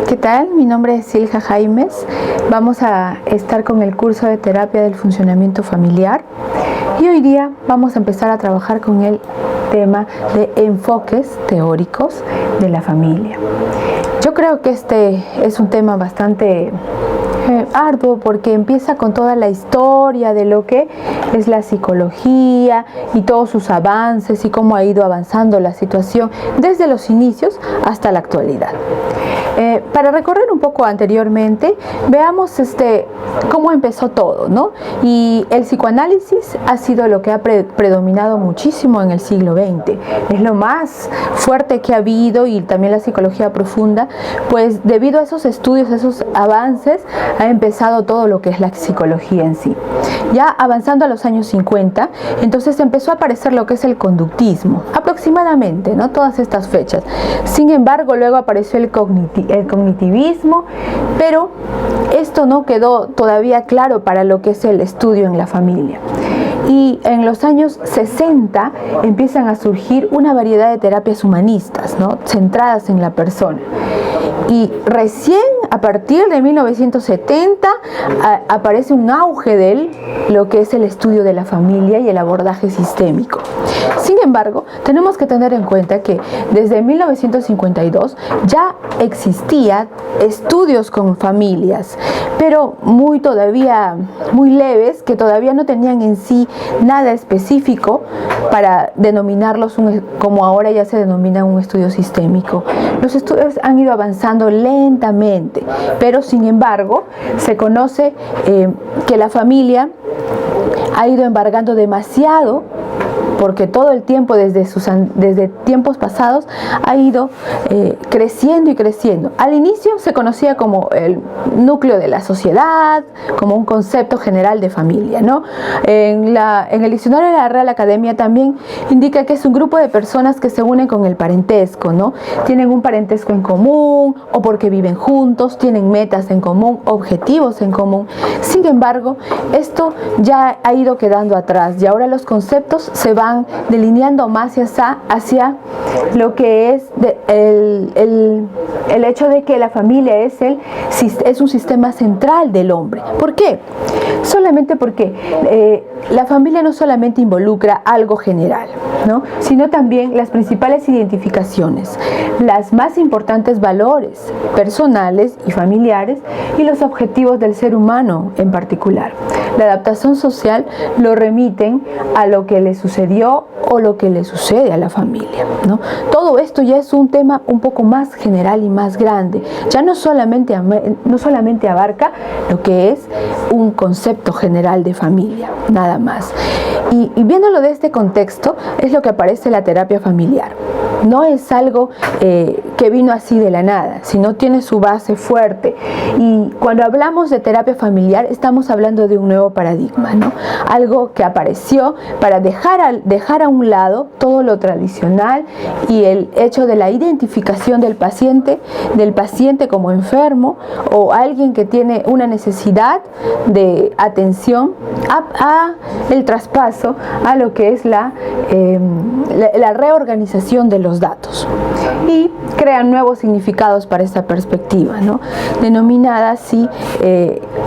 ¿Qué tal? Mi nombre es Silja Jaimes. Vamos a estar con el curso de terapia del funcionamiento familiar y hoy día vamos a empezar a trabajar con el tema de enfoques teóricos de la familia. Yo creo que este es un tema bastante arduo porque empieza con toda la historia de lo que es la psicología y todos sus avances y cómo ha ido avanzando la situación desde los inicios hasta la actualidad. Para recorrer un poco anteriormente, veamos cómo empezó todo, ¿no? Y el psicoanálisis ha sido lo que ha predominado muchísimo en el siglo XX. Es lo más fuerte que ha habido, y también la psicología profunda, pues debido a esos estudios, a esos avances, ha empezado todo lo que es la psicología en sí. Ya avanzando a los años 50, entonces empezó a aparecer lo que es el conductismo, aproximadamente, ¿no? Todas estas fechas. Sin embargo, luego apareció el cognitivismo, pero esto no quedó todavía claro para lo que es el estudio en la familia. Y en los años 60 empiezan a surgir una variedad de terapias humanistas, ¿no? Centradas en la persona. Y recién a partir de 1970 aparece un auge de lo que es el estudio de la familia y el abordaje sistémico. Sin embargo, tenemos que tener en cuenta que desde 1952 ya existían estudios con familias, pero todavía muy leves, que todavía no tenían en sí nada específico para denominarlos como ahora ya se denomina un estudio sistémico. Los estudios han ido avanzando lentamente, pero sin embargo se conoce que la familia ha ido embargando demasiado, porque todo el tiempo desde tiempos pasados ha ido creciendo y creciendo. Al inicio se conocía como el núcleo de la sociedad, como un concepto general de familia, ¿no? En el diccionario de la Real Academia también indica que es un grupo de personas que se unen con el parentesco, ¿no? Tienen un parentesco en común o porque viven juntos, tienen metas en común, objetivos en común. Sin embargo, esto ya ha ido quedando atrás y ahora los conceptos se van delineando más hacia lo que es el hecho de que la familia es un sistema central del hombre. ¿Por qué? Solamente porque la familia no solamente involucra algo general, ¿no? Sino también las principales identificaciones, las más importantes valores personales y familiares y los objetivos del ser humano en particular. La adaptación social lo remiten a lo que le sucedió o lo que le sucede a la familia, ¿no? Todo esto ya es un tema un poco más general y más grande. Ya no solamente abarca lo que es un concepto general de familia, nada más. Y viéndolo de este contexto es lo que aparece la terapia familiar. No es algo que vino así de la nada, sino tiene su base fuerte. Y cuando hablamos de terapia familiar, estamos hablando de un nuevo paradigma, ¿no? Algo que apareció para dejar a un lado todo lo tradicional y el hecho de la identificación del paciente como enfermo o alguien que tiene una necesidad de atención a el traspaso a lo que es la reorganización de los datos, y crean nuevos significados para esta perspectiva, ¿no? Denominada así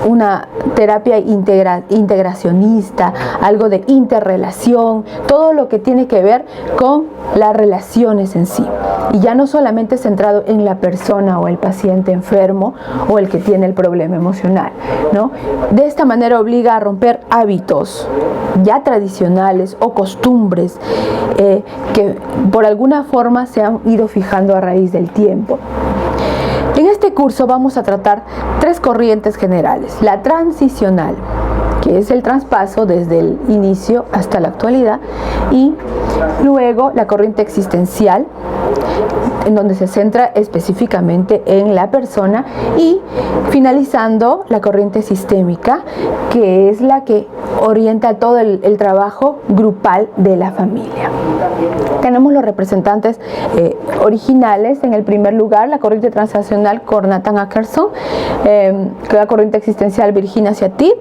una terapia integracionista, algo de interrelación, todo lo que tiene que ver con las relaciones en sí, y ya no solamente centrado en la persona o el paciente enfermo o el que tiene el problema emocional, ¿no? De esta manera obliga a romper hábitos ya tradicionales o costumbres que por alguna forma se han ido fijando a raíz del tiempo. En este curso vamos a tratar tres corrientes generales: la transicional, que es el traspaso desde el inicio hasta la actualidad, y luego la corriente existencial, en donde se centra específicamente en la persona, y finalizando la corriente sistémica, que es la que orienta todo el trabajo grupal de la familia. Tenemos los representantes originales. En el primer lugar, la corriente transicional con Nathan Ackerson, la corriente existencial Virginia Satir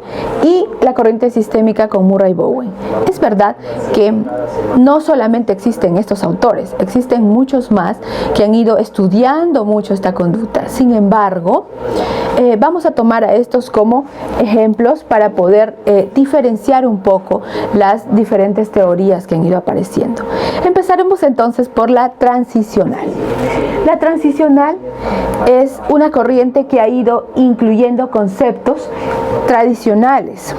y la corriente sistémica con Murray Bowen. Es verdad que no solamente existen estos autores, existen muchos más que han ido estudiando mucho esta conducta. Sin embargo, vamos a tomar a estos como ejemplos para poder diferenciar un poco las diferentes teorías que han ido apareciendo. Empezaremos entonces por la transicional. La transicional es una corriente que ha ido incluyendo conceptos tradicionales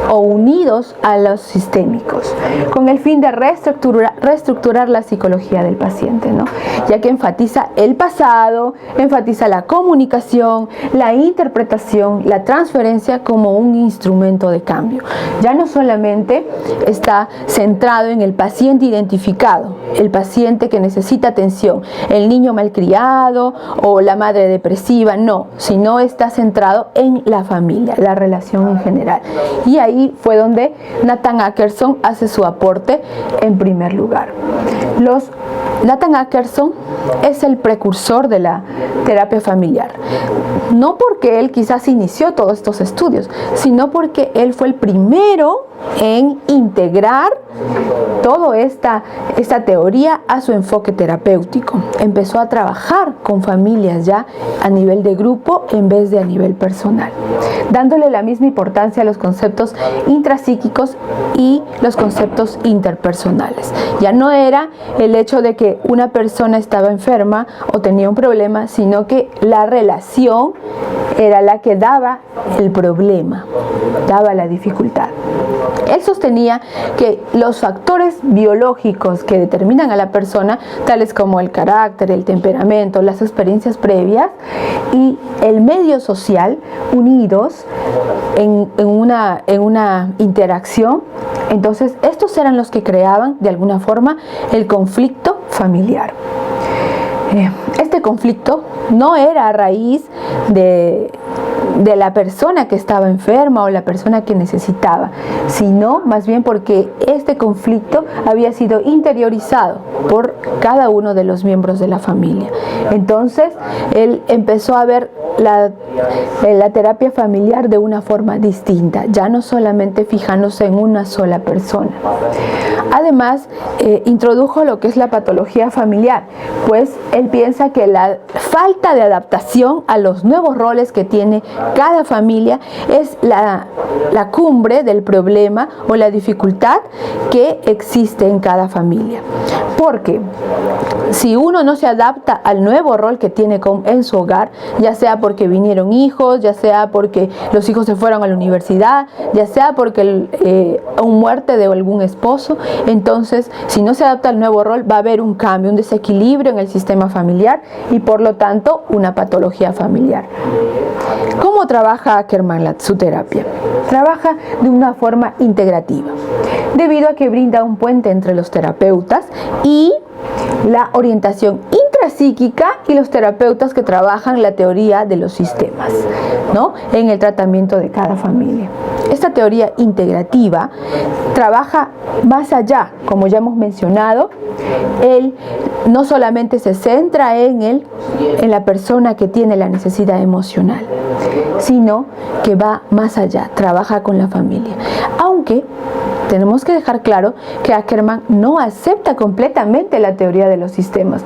o unidos a los sistémicos, con el fin de reestructurar la psicología del paciente, ¿no? Ya que enfatiza el pasado, enfatiza la comunicación, la interpretación, la transferencia como un instrumento de cambio. Ya no solamente está centrado en el paciente identificado, el paciente que necesita atención, el niño malcriado o la madre depresiva, no, sino está centrado en la familia, la relación en general. Y ahí fue donde Nathan Ackerson hace su aporte en primer lugar. Nathan Ackerson es el precursor de la terapia familiar, no porque él quizás inició todos estos estudios, sino porque él fue el primero en integrar toda esta teoría a su enfoque terapéutico. Empezó a trabajar con familias ya a nivel de grupo en vez de a nivel personal, dándole la misma importancia a los conceptos intrapsíquicos y los conceptos interpersonales. Ya no era el hecho de que una persona estaba enferma o tenía un problema, sino que la relación era la que daba el problema, daba la dificultad. Él sostenía que los factores biológicos que determinan a la persona, tales como el carácter, el temperamento, las experiencias previas y el medio social, unidos en una interacción, entonces estos eran los que creaban de alguna forma el conflicto familiar. Este conflicto no era a raíz de la persona que estaba enferma o la persona que necesitaba, sino más bien porque este conflicto había sido interiorizado por cada uno de los miembros de la familia. Entonces, él empezó a ver la terapia familiar de una forma distinta, ya no solamente fijándose en una sola persona. Además, introdujo lo que es la patología familiar, pues él piensa que la falta de adaptación a los nuevos roles que tiene cada familia es la cumbre del problema o la dificultad que existe en cada familia. Porque si uno no se adapta al nuevo rol que tiene en su hogar, ya sea porque vinieron hijos, ya sea porque los hijos se fueron a la universidad, ya sea porque muerte de algún esposo, entonces si no se adapta al nuevo rol va a haber un cambio, un desequilibrio en el sistema familiar y por lo tanto una patología familiar. ¿Cómo trabaja Ackerman su terapia? Trabaja de una forma integrativa, debido a que brinda un puente entre los terapeutas y la orientación intrapsíquica y los terapeutas que trabajan la teoría de los sistemas, ¿no?, en el tratamiento de cada familia. Esta teoría integrativa trabaja más allá, como ya hemos mencionado. Él no solamente se centra en la persona que tiene la necesidad emocional, sino que va más allá, trabaja con la familia. Aunque tenemos que dejar claro que Ackerman no acepta completamente la teoría de los sistemas,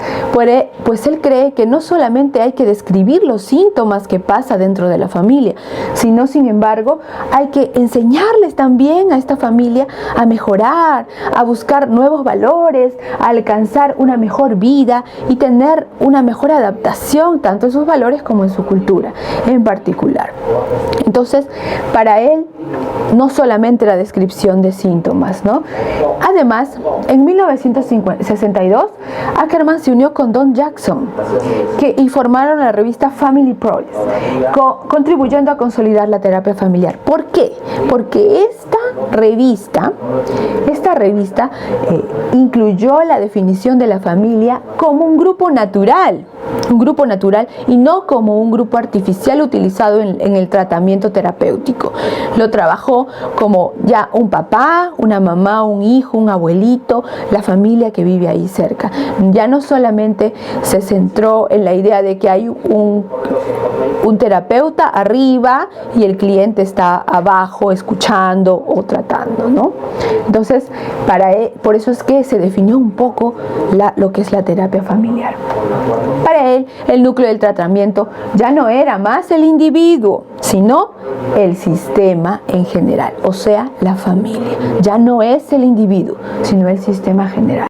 pues él cree que no solamente hay que describir los síntomas que pasa dentro de la familia, sino sin embargo hay que enseñarles también a esta familia a mejorar, a buscar nuevos valores, a alcanzar una mejor vida y tener una mejor adaptación tanto en sus valores como en su cultura en particular. Entonces, para él no solamente la descripción de síntomas, ¿no? Además, en 1962, Ackerman se unió con Don Jackson y formaron la revista Family Progress, contribuyendo a consolidar la terapia familiar. ¿Por qué? Porque esta revista incluyó la definición de la familia como un grupo natural un grupo natural y no como un grupo artificial utilizado en el tratamiento terapéutico. Lo trabajó como ya un papá, una mamá, un hijo, un abuelito, la familia que vive ahí cerca. Ya no solamente se centró en la idea de que hay un terapeuta arriba y el cliente está abajo escuchando o tratando, ¿no? Entonces, por eso es que se definió un poco lo que es la terapia familiar. Para él, el núcleo del tratamiento ya no era más el individuo, sino el sistema en general, o sea, la familia. Ya no es el individuo, sino el sistema general.